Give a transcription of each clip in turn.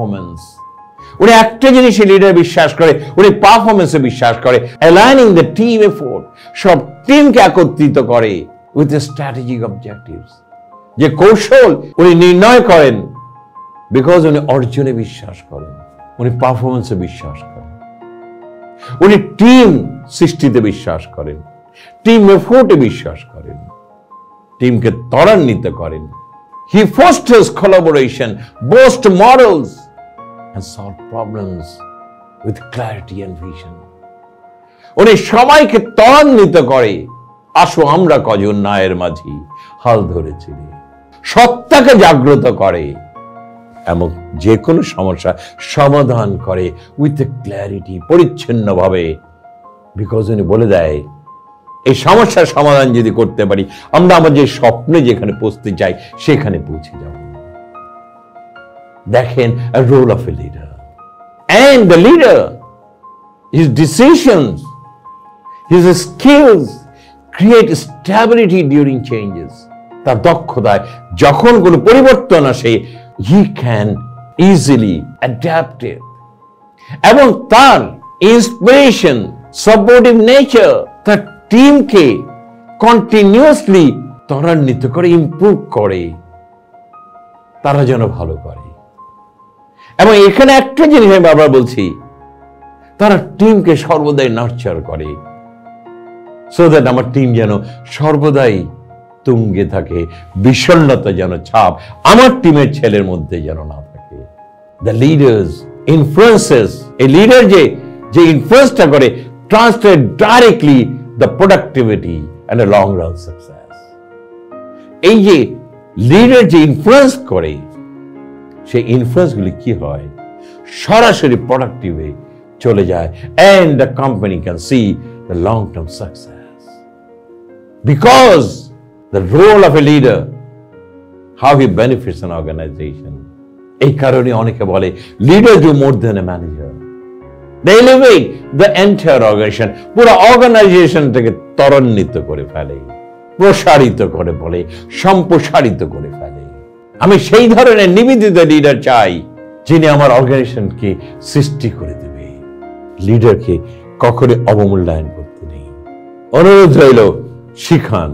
Performance. উনি একটা জিনিসে লিডার বিশ্বাস করে, উনি পারফরমেন্সে বিশ্বাস করে। অ্যালাইনিং দ্য টিম এফোর্ট, সব টিমকে একত্রিত করে উইথ দ্য স্ট্র্যাটেজিক অবজেক্টিভস। যে কৌশল উনি নির্ণয় করেন, বিকজ উনি অর্জনে বিশ্বাস করেন, উনি পারফরমেন্সে বিশ্বাস করেন, উনি টিম সৃষ্টিতে বিশ্বাস করেন, টিম এফোর্টে বিশ্বাস করেন, টিমকে ত্বরান্বিত করেন। He fosters collaboration, boasts models, and solve problems with clarity and vision. উনি সবাইকে ত্বরান্বিত করে, আসো আমরা কজন ন্যায়ের মাঝি হাল ধরেছি, সত্তাকে জাগ্রত করে এবং যে কোনো সমস্যা সমাধান করে উইথ ক্ল্যারিটি, পরিচ্ছন্নভাবে। বিকজ উনি বলে দেয় এই সমস্যার সমাধান যদি করতে পারি, আমরা আমাদের স্বপ্নে যেখানে পৌঁছতে চাই সেখানে পৌঁছে যাব। দেখেন, a role of a leader. And the leader, his decisions, his skills create stability during changes. তার দক্ষতায় যখন কোনো পরিবর্তন আসে, he can easily adapt it. এবং তার inspiration, supportive nature, তার টিমকে কন্টিনিউয়াসলি ত্বরান্বিত করে, ইমপ্রুভ করে, তারা যেন ভালো করে। এবং এখানে একটা জিনিস আমি বারবার বলছি, তারা টিমকে সর্বদাই নার্চার করে, সো দ্যাট আমার টিম যেন সর্বদাই তুঙ্গে থাকে, বিষণ্ণতা যেন ছাপ আমার টিমের ছেলের মধ্যে যেন না থাকে। দ্য লিডার্স ইনফ্লুয়েন্সেস, এই লিডার যে ইনফ্লুয়েন্সটা করে, translate directly the productivity and a long run success. এই যে লিডার যে ইনফ্লুয়েন্স করে, সেই ইনফ্লুয়েন্সগুলি কি হয়, সরাসরি প্রোডাক্টিভে চলে যায়, and the company can see the long-term success. Because the role of a leader, how he benefits an organization. এই কারণে অনেকে বলে leader do more than a manager. They elevate the entire organization. পুরো অর্গানাইজেশনটাকে ত্বরান্বিত করে ফেলে, প্রসারিত করে বলে, সম্প্রসারিত করে ফেলে। আমি সেই ধরনের নিবেদিত লিডার চাই, যিনি আমার অর্গানাইজেশনকে সৃষ্টি করে দেবে। লিডারকে কখনো অবমূল্যায়ন করতে নেই। অনুরোধ রইল, শিখান,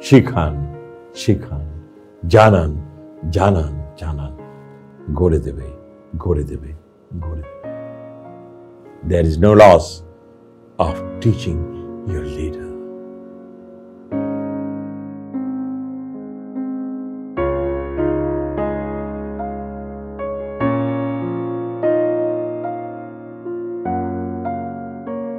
শিখান, শিখান, জানান, জানান, জানান, গড়ে দেবে, গড়ে দেবে, গড়ে দেবে। There is no loss of teaching your leader.